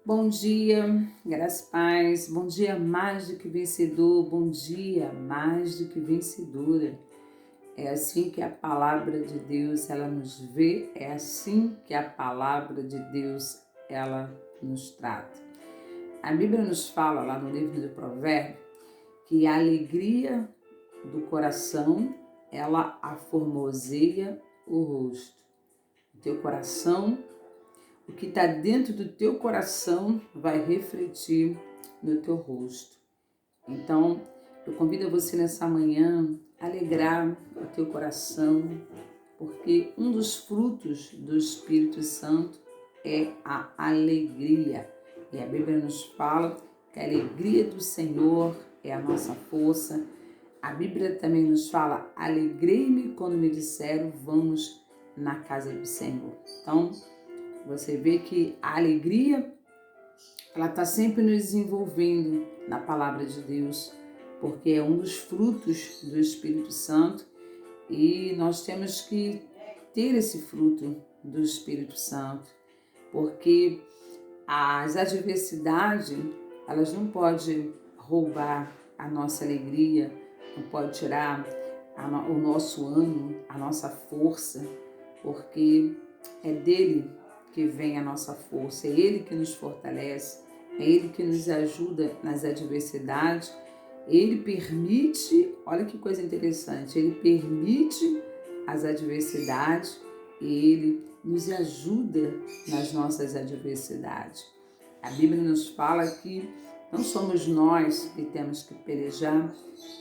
Bom dia, graça e paz. Bom dia, mais do que vencedor. Bom dia, mais do que vencedora. É assim que a palavra de Deus ela nos vê, é assim que a palavra de Deus ela nos trata. A Bíblia nos fala lá no livro de Provérbios que a alegria do coração ela aformoseia o rosto. O teu coração, o que está dentro do teu coração vai refletir no teu rosto. Então, eu convido você nessa manhã a alegrar o teu coração, porque um dos frutos do Espírito Santo é a alegria. E a Bíblia nos fala que a alegria do Senhor é a nossa força. A Bíblia também nos fala: alegrei-me quando me disseram, vamos na casa do Senhor. Então, você vê que a alegria, ela está sempre nos envolvendo na palavra de Deus, porque é um dos frutos do Espírito Santo e nós temos que ter esse fruto do Espírito Santo, porque as adversidades, elas não podem roubar a nossa alegria, não pode tirar o nosso ânimo, a nossa força, porque é dele que vem a nossa força, é Ele que nos fortalece, é Ele que nos ajuda nas adversidades, Ele permite, olha que coisa interessante, Ele permite as adversidades e Ele nos ajuda nas nossas adversidades. A Bíblia nos fala que não somos nós que temos que pelejar,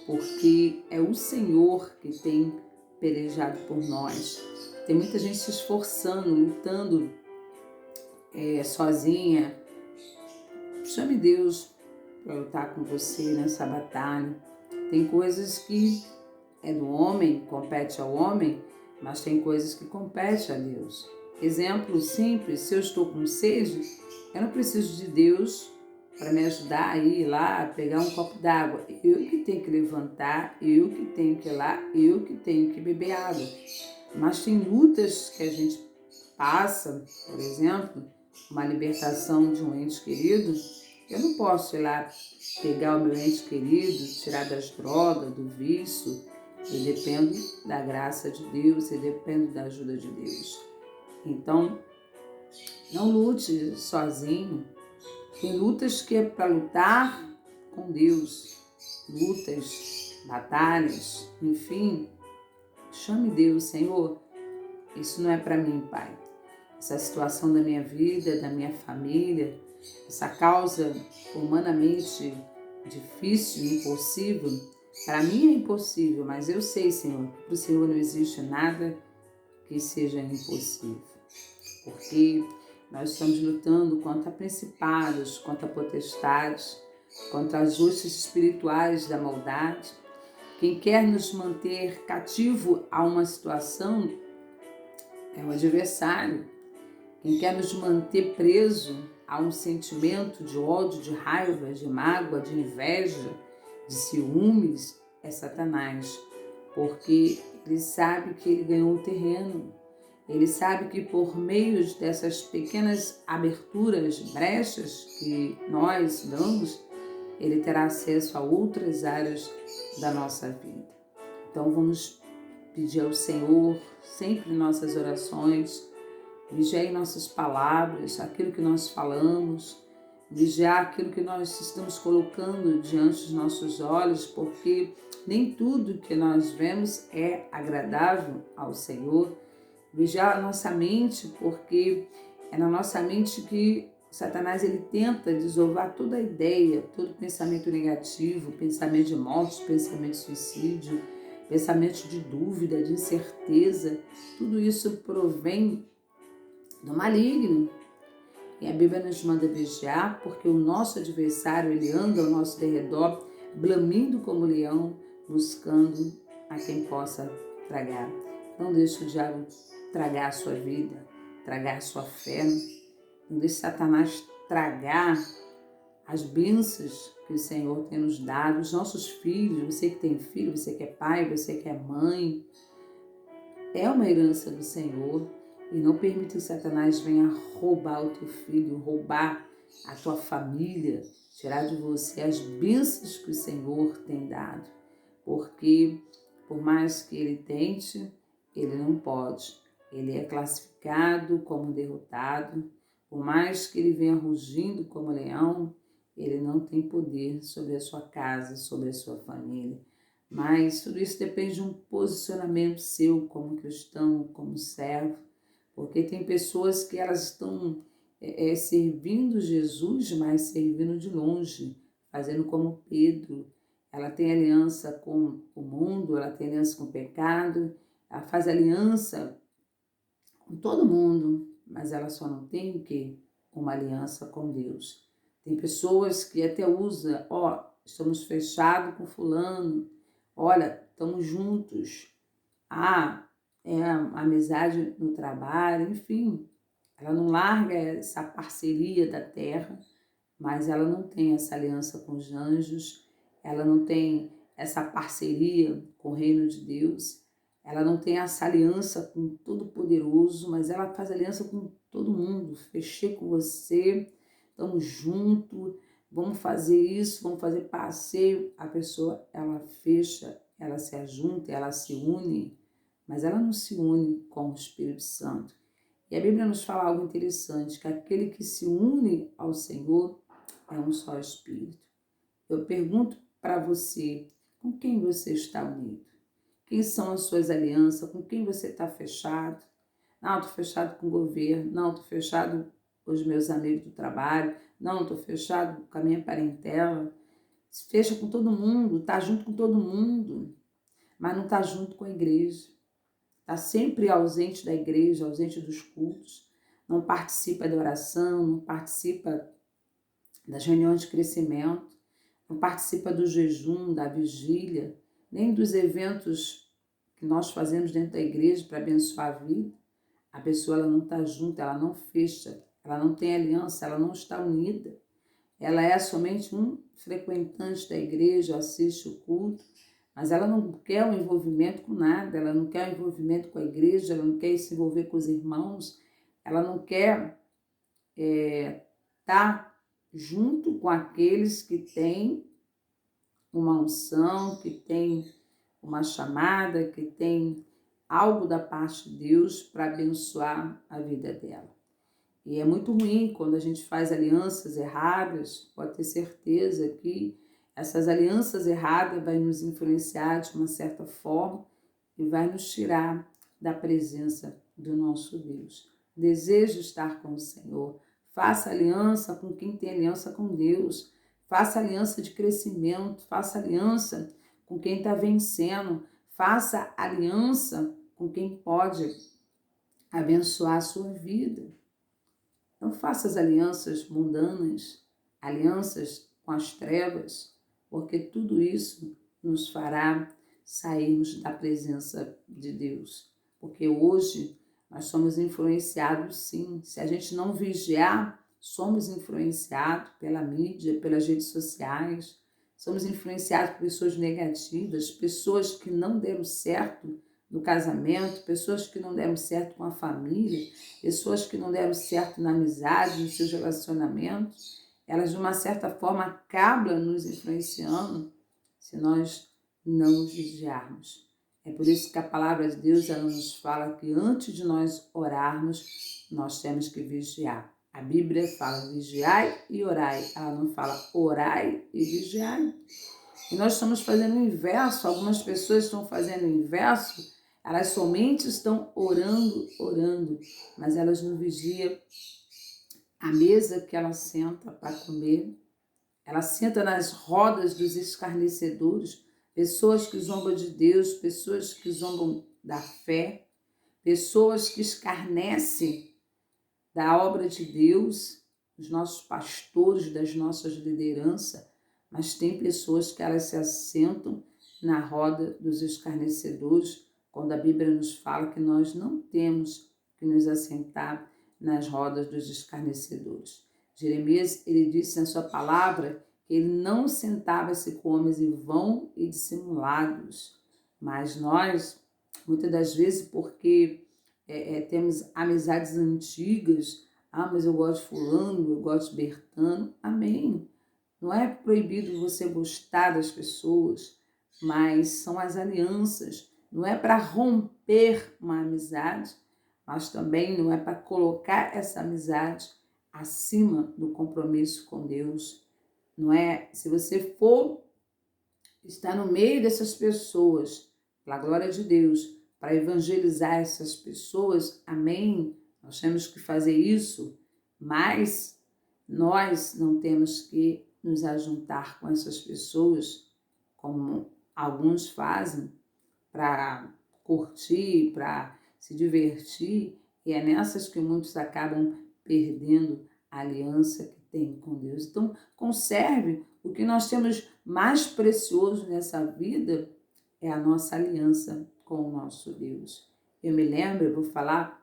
porque é o Senhor que tem pelejado por nós. Tem muita gente se esforçando, lutando sozinha. Chame Deus para lutar com você nessa batalha. Tem coisas que é do homem, compete ao homem, mas tem coisas que compete a Deus. Exemplo simples, se eu estou com sede, eu não preciso de Deus para me ajudar a ir lá, pegar um copo d'água. Eu que tenho que levantar, eu que tenho que ir lá, eu que tenho que beber água. Mas tem lutas que a gente passa, por exemplo, uma libertação de um ente querido, eu não posso ir lá pegar o meu ente querido, tirar das drogas, do vício. Eu dependo da graça de Deus, eu dependo da ajuda de Deus. Então, não lute sozinho. Tem lutas que é para lutar com Deus, lutas, batalhas, enfim. Chame Deus, Senhor. Isso não é para mim, Pai. Essa situação da minha vida, da minha família, essa causa humanamente difícil, impossível, para mim é impossível, mas eu sei, Senhor, que para o Senhor não existe nada que seja impossível. Porque nós estamos lutando contra principados, contra potestades, contra as hostes espirituais da maldade. Quem quer nos manter cativo a uma situação é o adversário. Quem quer nos manter preso a um sentimento de ódio, de raiva, de mágoa, de inveja, de ciúmes, é Satanás, porque ele sabe que ele ganhou o terreno. Ele sabe que por meio dessas pequenas aberturas, brechas que nós damos, ele terá acesso a outras áreas da nossa vida. Então vamos pedir ao Senhor, sempre em nossas orações, vigiar nossas palavras, aquilo que nós falamos, vigiar aquilo que nós estamos colocando diante dos nossos olhos, porque nem tudo que nós vemos é agradável ao Senhor. Vigiar a nossa mente, porque é na nossa mente que Satanás ele tenta desovar toda a ideia, todo pensamento negativo, pensamento de morte, pensamento de suicídio, pensamento de dúvida, de incerteza. Tudo isso provém do maligno. E a Bíblia nos manda vigiar, porque o nosso adversário, ele anda ao nosso derredor, blamindo como leão, buscando a quem possa tragar. Não deixe o diabo tragar a sua vida, tragar a sua fé. Não deixe Satanás tragar as bênçãos que o Senhor tem nos dado, os nossos filhos. Você que tem filho, você que é pai, você que é mãe, é uma herança do Senhor. E não permita que Satanás venha roubar o teu filho, roubar a tua família, tirar de você as bênçãos que o Senhor tem dado. Porque, por mais que ele tente, ele não pode. Ele é classificado como derrotado. Por mais que ele venha rugindo como leão, ele não tem poder sobre a sua casa, sobre a sua família. Mas tudo isso depende de um posicionamento seu como cristão, como servo. Porque tem pessoas que elas estão servindo Jesus, mas servindo de longe, fazendo como Pedro. Ela tem aliança com o mundo, ela tem aliança com o pecado, ela faz aliança com todo mundo, mas ela só não tem o quê? Uma aliança com Deus. Tem pessoas que até usam, estamos fechados com fulano, olha, estamos juntos, é amizade no trabalho, enfim. Ela não larga essa parceria da terra, mas ela não tem essa aliança com os anjos, ela não tem essa parceria com o reino de Deus, ela não tem essa aliança com o Todo-Poderoso, mas ela faz aliança com todo mundo. Fechei com você, estamos juntos, vamos fazer isso, vamos fazer passeio. A pessoa, ela fecha, ela se ajunta, ela se une, mas ela não se une com o Espírito Santo. E a Bíblia nos fala algo interessante, que aquele que se une ao Senhor é um só Espírito. Eu pergunto para você, com quem você está unido? Quem são as suas alianças? Com quem você está fechado? Não, estou fechado com o governo. Não, estou fechado com os meus amigos do trabalho. Não, estou fechado com a minha parentela. Se fecha com todo mundo, está junto com todo mundo, mas não está junto com a igreja. Está sempre ausente da igreja, ausente dos cultos. Não participa da oração, não participa das reuniões de crescimento, não participa do jejum, da vigília, nem dos eventos que nós fazemos dentro da igreja para abençoar a vida. A pessoa ela não está junta, ela não fecha, ela não tem aliança, ela não está unida. Ela é somente um frequentante da igreja, assiste o culto, mas ela não quer um envolvimento com nada, ela não quer um envolvimento com a igreja, ela não quer se envolver com os irmãos, ela não quer estar junto com aqueles que têm uma unção, que têm uma chamada, que têm algo da parte de Deus para abençoar a vida dela. E é muito ruim quando a gente faz alianças erradas, pode ter certeza que essas alianças erradas vai nos influenciar de uma certa forma e vai nos tirar da presença do nosso Deus. Desejo estar com o Senhor. Faça aliança com quem tem aliança com Deus. Faça aliança de crescimento. Faça aliança com quem está vencendo. Faça aliança com quem pode abençoar a sua vida. Não faça as alianças mundanas, alianças com as trevas, porque tudo isso nos fará sairmos da presença de Deus. Porque hoje nós somos influenciados, sim. Se a gente não vigiar, somos influenciados pela mídia, pelas redes sociais, somos influenciados por pessoas negativas, pessoas que não deram certo no casamento, pessoas que não deram certo com a família, pessoas que não deram certo na amizade, nos seus relacionamentos, elas de uma certa forma acabam nos influenciando se nós não vigiarmos. É por isso que a palavra de Deus ela nos fala que antes de nós orarmos, nós temos que vigiar. A Bíblia fala vigiai e orai, ela não fala orai e vigiai. E nós estamos fazendo o inverso, algumas pessoas estão fazendo o inverso, elas somente estão orando, mas elas não vigiam a mesa que ela senta para comer. Ela senta nas rodas dos escarnecedores, pessoas que zombam de Deus, pessoas que zombam da fé, pessoas que escarnecem da obra de Deus, dos nossos pastores, das nossas lideranças, mas tem pessoas que elas se assentam na roda dos escarnecedores, quando a Bíblia nos fala que nós não temos que nos assentar nas rodas dos escarnecedores. Jeremias, ele disse na sua palavra que ele não sentava-se com homens em vão e dissimulados, mas nós, muitas das vezes, porque temos amizades antigas, Ah, mas eu gosto de fulano, eu gosto de Bertano. Amém. Não é proibido você gostar das pessoas, mas são as alianças. Não é para romper uma amizade, mas também não é para colocar essa amizade acima do compromisso com Deus. Não é? Se você for estar no meio dessas pessoas, pela glória de Deus, para evangelizar essas pessoas, amém? Nós temos que fazer isso, mas nós não temos que nos ajuntar com essas pessoas, como alguns fazem, para curtir, para se divertir, e é nessas que muitos acabam perdendo a aliança que tem com Deus. Então, conserve o que nós temos mais precioso nessa vida, é a nossa aliança com o nosso Deus. Eu me lembro, eu vou falar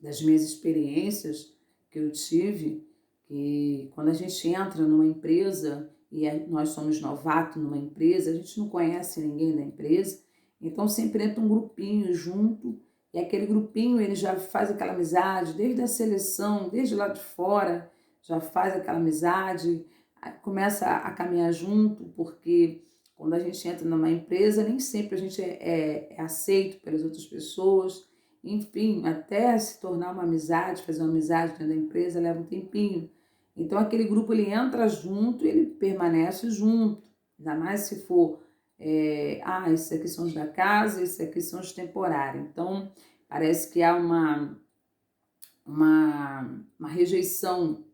das minhas experiências que eu tive, que quando a gente entra numa empresa e nós somos novatos numa empresa, a gente não conhece ninguém da empresa, então sempre entra um grupinho junto e aquele grupinho ele já faz aquela amizade desde a seleção, desde lá de fora, já faz aquela amizade, começa a caminhar junto, porque quando a gente entra numa empresa, nem sempre a gente é aceito pelas outras pessoas. Enfim, até se tornar uma amizade, fazer uma amizade dentro da empresa, leva um tempinho. Então, aquele grupo, ele entra junto e ele permanece junto. Ainda mais se for, esses aqui são os da casa, esses aqui são os temporários. Então, parece que há uma rejeição.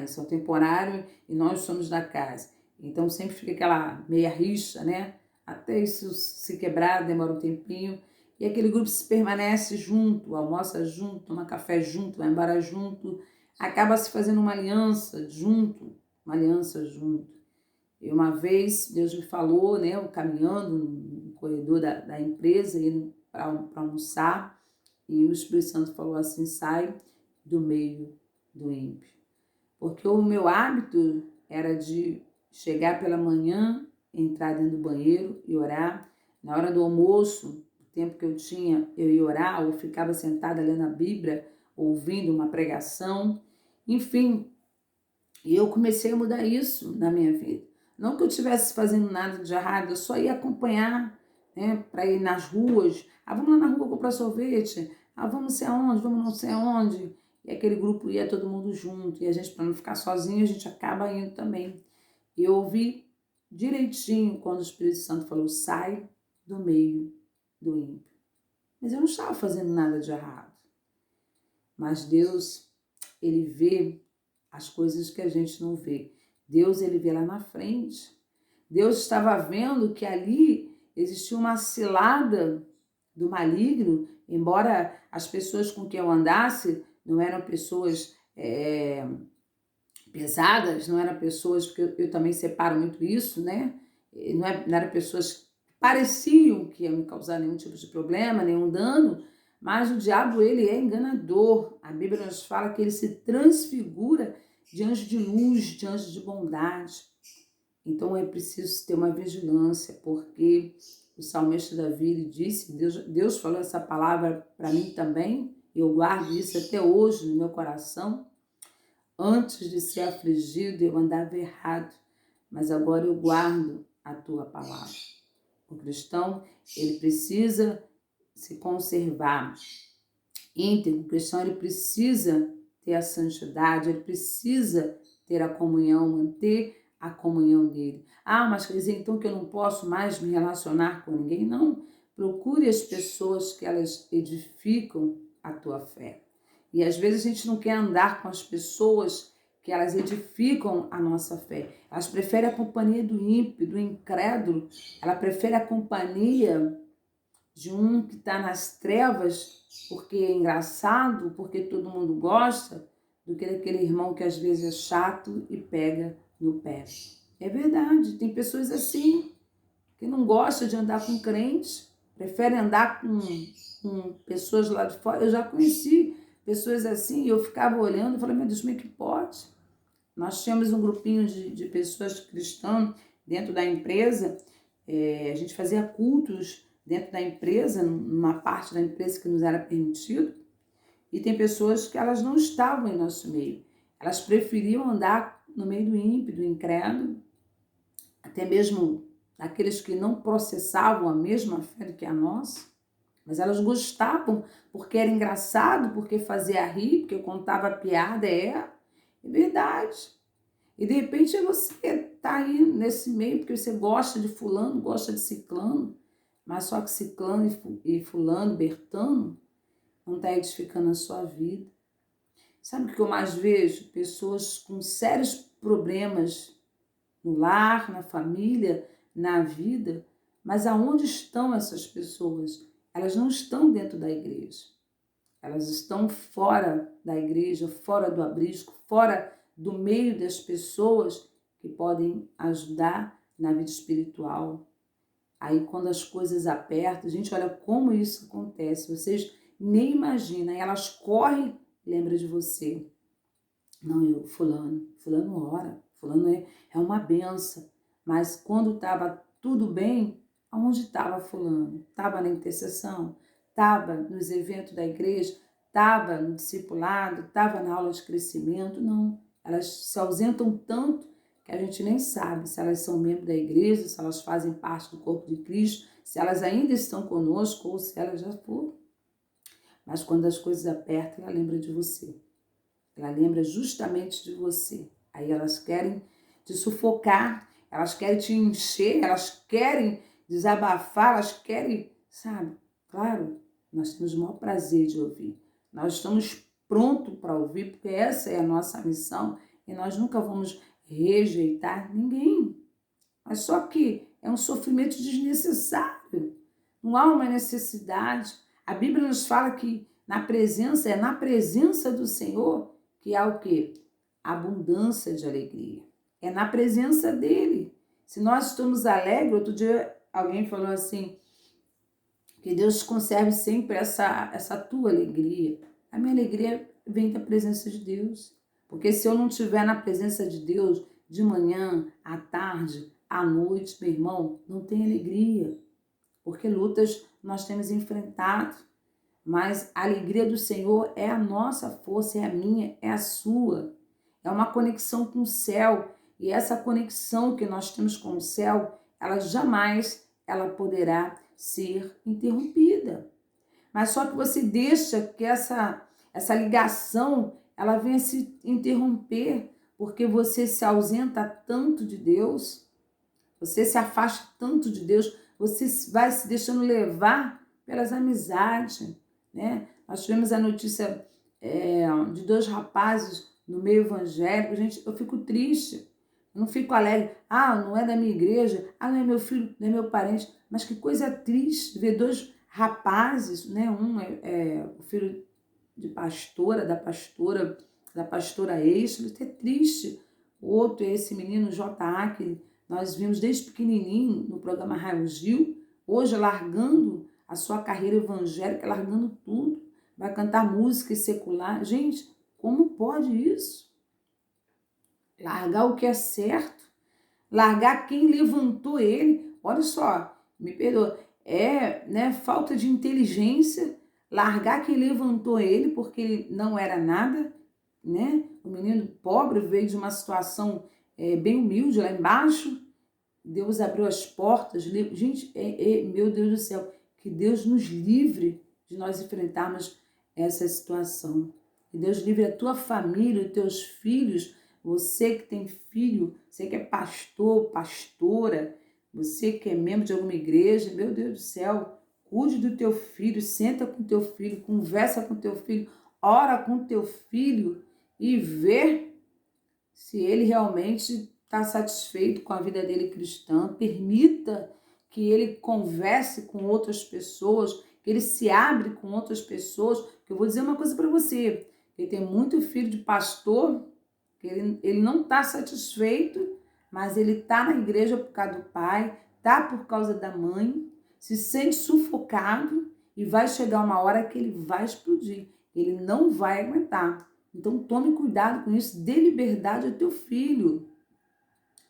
Esse é o temporário e nós somos da casa. Então, sempre fica aquela meia rixa, né? Até isso se quebrar, demora um tempinho. E aquele grupo se permanece junto, almoça junto, toma café junto, vai embora junto, acaba se fazendo uma aliança junto. E uma vez Deus me falou, né, eu caminhando no corredor da empresa, indo para almoçar, e o Espírito Santo falou assim: sai do meio do ímpio. Porque o meu hábito era de chegar pela manhã, entrar dentro do banheiro e orar. Na hora do almoço, tempo que eu tinha, eu ia orar, ou ficava sentada lendo a Bíblia, ouvindo uma pregação, enfim. E eu comecei a mudar isso na minha vida. Não que eu estivesse fazendo nada de errado, eu só ia acompanhar, né, para ir nas ruas. Vamos lá na rua comprar sorvete. Vamos não sei aonde, vamos não sei aonde. E aquele grupo ia todo mundo junto. E a gente, para não ficar sozinho, a gente acaba indo também. E eu ouvi direitinho quando o Espírito Santo falou: sai do meio do ímpio. Mas eu não estava fazendo nada de errado. Mas Deus, ele vê as coisas que a gente não vê. Deus, ele vê lá na frente. Deus estava vendo que ali existia uma cilada do maligno, embora as pessoas com quem eu andasse não eram pessoas pesadas, não eram pessoas, porque eu também separo muito isso, né? Não eram pessoas que pareciam que iam me causar nenhum tipo de problema, nenhum dano, mas o diabo, ele é enganador. A Bíblia nos fala que ele se transfigura de anjo de luz, de anjo de bondade. Então é preciso ter uma vigilância, porque o salmista Davi, ele disse, Deus falou essa palavra para mim também, e eu guardo isso até hoje no meu coração. Antes de ser afligido, eu andava errado, mas agora eu guardo a tua palavra. O cristão, ele precisa se conservar íntegro. O cristão, ele precisa ter a santidade, ele precisa ter a comunhão, manter a comunhão dele. Mas quer dizer então que eu não posso mais me relacionar com ninguém? Não. Procure as pessoas que elas edificam a tua fé. E às vezes a gente não quer andar com as pessoas que elas edificam a nossa fé. Elas preferem a companhia do ímpio, do incrédulo. Ela prefere a companhia de um que está nas trevas, porque é engraçado, porque todo mundo gosta, do que daquele irmão que às vezes é chato e pega no pé. É verdade, tem pessoas assim, que não gostam de andar com crentes, preferem andar com pessoas lá de fora. Eu já conheci pessoas assim, e eu ficava olhando e falei: meu Deus, como é que pode? Nós tínhamos um grupinho de pessoas cristãs dentro da empresa, a gente fazia cultos dentro da empresa, numa parte da empresa que nos era permitido, E tem pessoas que elas não estavam em nosso meio. Elas preferiam andar no meio do ímpio, do incrédulo, até mesmo daqueles que não processavam a mesma fé que a nossa. Mas elas gostavam porque era engraçado, porque fazia rir, porque contava piada. É verdade. E de repente você está aí nesse meio porque você gosta de fulano, gosta de ciclano, mas só que ciclano e fulano, Bertano, não está edificando a sua vida. Sabe o que eu mais vejo? Pessoas com sérios problemas no lar, na família, na vida. Mas aonde estão essas pessoas? Elas não estão dentro da igreja. Elas estão fora da igreja, fora do abrisco, fora do meio das pessoas que podem ajudar na vida espiritual. Aí quando as coisas apertam, gente, olha como isso acontece. Vocês nem imaginam. Elas correm, lembra de você. Não, fulano ora, fulano é uma benção. Mas quando estava tudo bem, aonde estava fulano? Estava na intercessão? Estava nos eventos da igreja? Estava no discipulado? Estava na aula de crescimento? Não. Elas se ausentam tanto que a gente nem sabe se elas são membros da igreja, se elas fazem parte do corpo de Cristo, se elas ainda estão conosco ou se elas já foram. Mas quando as coisas apertam, ela lembra de você. Ela lembra justamente de você. Aí elas querem te sufocar, elas querem te encher, elas querem desabafar, elas querem, sabe? Claro, nós temos o maior prazer de ouvir. Nós estamos prontos para ouvir, porque essa é a nossa missão e nós nunca vamos rejeitar ninguém. Mas só que é um sofrimento desnecessário. Não há uma necessidade. A Bíblia nos fala que é na presença do Senhor que há o quê? Abundância de alegria. É na presença dele. Se nós estamos alegres, outro dia alguém falou assim, que Deus conserve sempre essa tua alegria. A minha alegria vem da presença de Deus. Porque se eu não estiver na presença de Deus, de manhã, à tarde, à noite, meu irmão, não tem alegria. Porque lutas nós temos enfrentado. Mas a alegria do Senhor é a nossa força, é a minha, é a sua. É uma conexão com o céu. E essa conexão que nós temos com o céu, ela jamais poderá ser interrompida. Mas só que você deixa que essa ligação ela venha se interromper, porque você se ausenta tanto de Deus, você se afasta tanto de Deus, você vai se deixando levar pelas amizades, né? Nós tivemos a notícia de 2 rapazes no meio evangélico. Gente, eu fico triste, eu não fico alegre. Ah, não é da minha igreja, ah, não é meu filho, não é meu parente. Mas que coisa triste ver 2 rapazes, né? Um é o filho de pastora, da pastora Eixo, é triste. O outro é esse menino J.A., que nós vimos desde pequenininho no programa Raio Gil, hoje largando a sua carreira evangélica, largando tudo, vai cantar música secular. Gente, como pode isso? Largar o que é certo, largar quem levantou ele. Olha só, me perdoa, falta de inteligência, largar quem levantou ele porque ele não era nada, né? O menino pobre veio de uma situação bem humilde lá embaixo, Deus abriu as portas. Gente, meu Deus do céu, que Deus nos livre de nós enfrentarmos essa situação. Que Deus livre a tua família, os teus filhos, você que tem filho, você que é pastor, pastora, você que é membro de alguma igreja, meu Deus do céu, cuide do teu filho, senta com teu filho, conversa com teu filho, ora com teu filho e vê se ele realmente está satisfeito com a vida dele cristã. Permita que ele converse com outras pessoas, que ele se abre com outras pessoas. Que eu vou dizer uma coisa para você, ele tem muito filho de pastor, que ele não está satisfeito, mas ele está na igreja por causa do pai, está por causa da mãe, se sente sufocado e vai chegar uma hora que ele vai explodir, ele não vai aguentar. Então tome cuidado com isso, dê liberdade ao teu filho.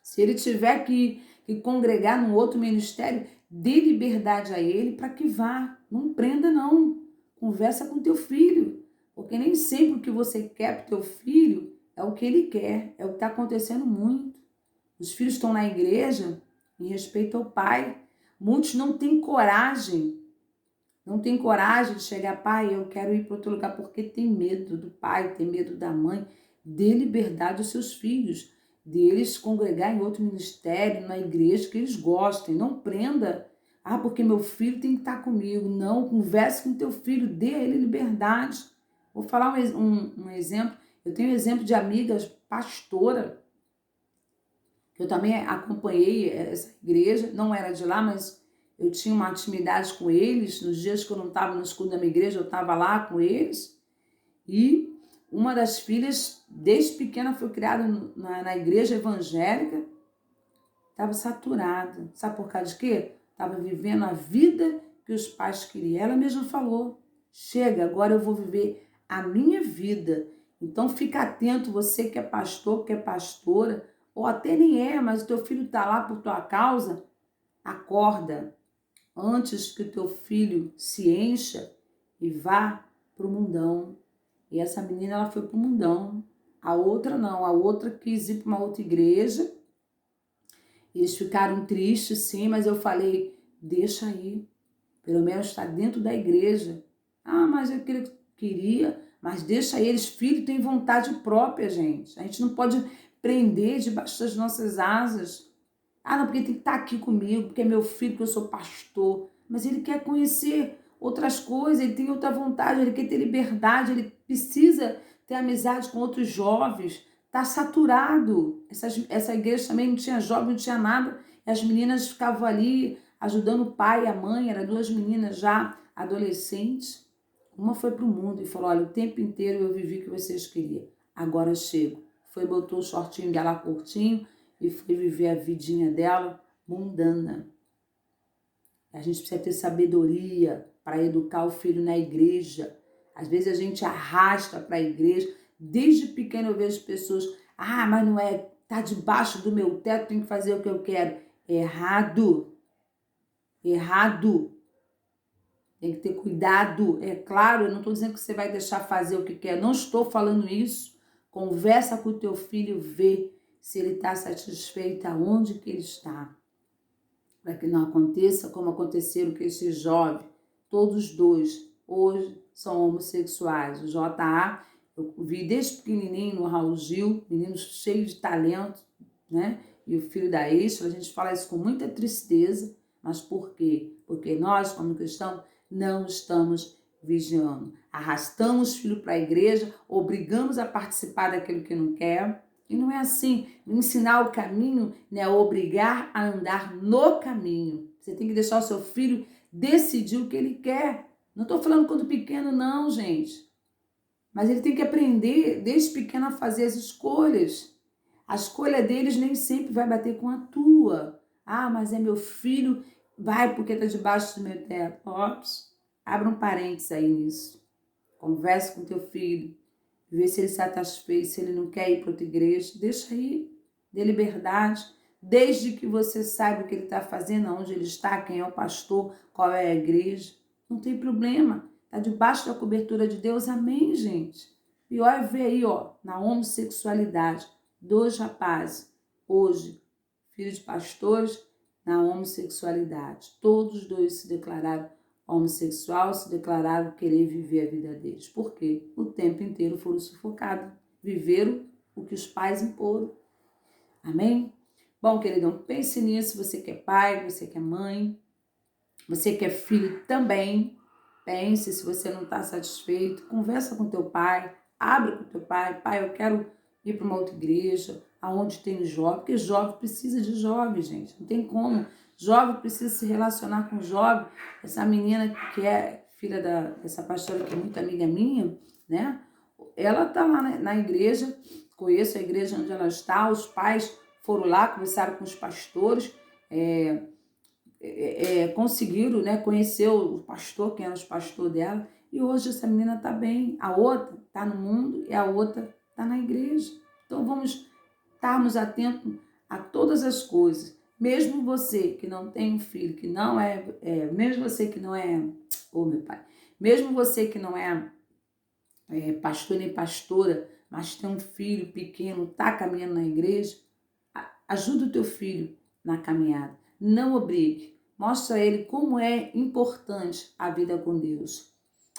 Se ele tiver que congregar num outro ministério, dê liberdade a ele para que vá. Não prenda não, conversa com teu filho. Porque nem sempre o que você quer para o teu filho é o que ele quer, é o que está acontecendo muito. Os filhos estão na igreja em respeito ao pai. Muitos não têm coragem, de chegar, pai, eu quero ir para outro lugar, porque tem medo do pai, tem medo da mãe. Dê liberdade aos seus filhos, deles congregar em outro ministério, na igreja que eles gostem. Não prenda, porque meu filho tem que estar comigo. Não, converse com teu filho, dê a ele liberdade. Vou falar um exemplo. Eu tenho exemplo de amigas pastora, que eu também acompanhei essa igreja, não era de lá, mas eu tinha uma intimidade com eles. Nos dias que eu não estava no escudo da minha igreja, eu estava lá com eles. E uma das filhas, desde pequena, foi criada na igreja evangélica, estava saturada. Sabe por causa de quê? Estava vivendo a vida que os pais queriam. Ela mesma falou, chega, agora eu vou viver a minha vida. Então fica atento, você que é pastor, que é pastora, ou até nem é, mas o teu filho está lá por tua causa, acorda antes que o teu filho se encha e vá para o mundão. E essa menina, ela foi para o mundão. A outra não, a outra quis ir para uma outra igreja. Eles ficaram tristes, sim, mas eu falei, deixa aí, pelo menos está dentro da igreja. Mas eu queria, mas deixa aí, eles, filho, têm vontade própria, gente. A gente não pode prender debaixo das nossas asas. Não, porque tem que estar aqui comigo, porque é meu filho, porque eu sou pastor. Mas ele quer conhecer outras coisas, ele tem outra vontade, ele quer ter liberdade, ele precisa ter amizade com outros jovens. Está saturado. Essa igreja também não tinha jovem, não tinha nada. E as meninas ficavam ali ajudando o pai e a mãe. Eram duas meninas já adolescentes. Uma foi para o mundo e falou, olha, o tempo inteiro eu vivi o que vocês queriam. Agora chego. Foi, botou o shortinho dela curtinho e foi viver a vidinha dela mundana. A gente precisa ter sabedoria para educar o filho na igreja. Às vezes a gente arrasta para a igreja. Desde pequeno eu vejo pessoas, mas não é, tá debaixo do meu teto, tem que fazer o que eu quero. Errado. Tem que ter cuidado. É claro, eu não estou dizendo que você vai deixar fazer o que quer. Não estou falando isso. Conversa com o teu filho, vê se ele está satisfeito aonde que ele está. Para que não aconteça como aconteceram com esses jovens. Todos dois hoje são homossexuais. O J.A., eu vi desde pequenininho no Raul Gil, menino cheio de talento, né? E o filho da Eixo, a gente fala isso com muita tristeza. Mas por quê? Porque nós, como cristãos, não estamos vigiando. Arrastamos o filho para a igreja, obrigamos a participar daquilo que não quer. E não é assim. Ensinar o caminho não é obrigar a andar no caminho. Você tem que deixar o seu filho decidir o que ele quer. Não estou falando quando pequeno, não, gente. Mas ele tem que aprender desde pequeno a fazer as escolhas. A escolha deles nem sempre vai bater com a tua. Mas é meu filho, vai porque está debaixo do meu teto. Ops, abra um parênteses aí nisso. Converse com teu filho. Vê se ele está satisfeito, se ele não quer ir para outra igreja. Deixa aí, dê liberdade. Desde que você saiba o que ele está fazendo, onde ele está, quem é o pastor, qual é a igreja. Não tem problema. Está debaixo da cobertura de Deus. Amém, gente? Pior é ver aí, na homossexualidade. 2 rapazes, hoje, filhos de pastores, na homossexualidade. Todos os dois se declararam homossexual, se declararam querer viver a vida deles. Por quê? O tempo inteiro foram sufocados. Viveram o que os pais imporam. Amém? Bom, queridão, pense nisso. Você que é pai, você que é mãe, você que é filho também. Pense, se você não está satisfeito, conversa com teu pai, abre com teu pai. Pai, eu quero ir para uma outra igreja, aonde tem jovem, porque jovem precisa de jovem, gente. Não tem como. Jovem precisa se relacionar com jovem. Essa menina que é filha dessa pastora que é muito amiga minha, né? Ela tá lá na igreja, conheço a igreja onde ela está, os pais foram lá, conversaram com os pastores, conseguiram, né, conhecer o pastor, quem era o pastor dela, e hoje essa menina tá bem. A outra tá no mundo e a outra tá na igreja. Então vamos estarmos atentos a todas as coisas. Mesmo você que não tem um filho, que não mesmo você que não é, meu pai, mesmo você que não é pastor nem pastora, mas tem um filho pequeno, está caminhando na igreja, ajuda o teu filho na caminhada. Não obrigue. Mostra a ele como é importante a vida com Deus.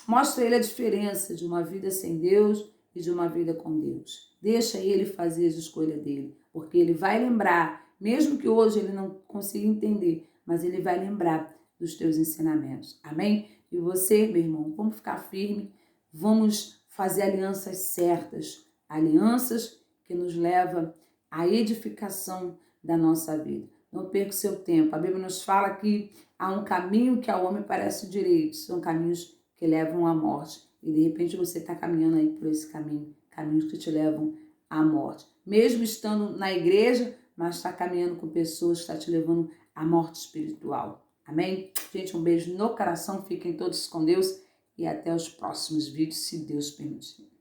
Mostra a ele a diferença de uma vida sem Deus e de uma vida com Deus. Deixa ele fazer as escolhas dele, porque ele vai lembrar, mesmo que hoje ele não consiga entender, mas ele vai lembrar dos teus ensinamentos. Amém? E você, meu irmão, vamos ficar firme, vamos fazer alianças certas, alianças que nos levam à edificação da nossa vida. Não perca o seu tempo. A Bíblia nos fala que há um caminho que ao homem parece direito, são caminhos que levam à morte. E de repente você está caminhando aí por esse caminho, caminhos que te levam à morte. Mesmo estando na igreja, mas está caminhando com pessoas que estão te levando à morte espiritual. Amém? Gente, um beijo no coração, fiquem todos com Deus e até os próximos vídeos, se Deus permitir.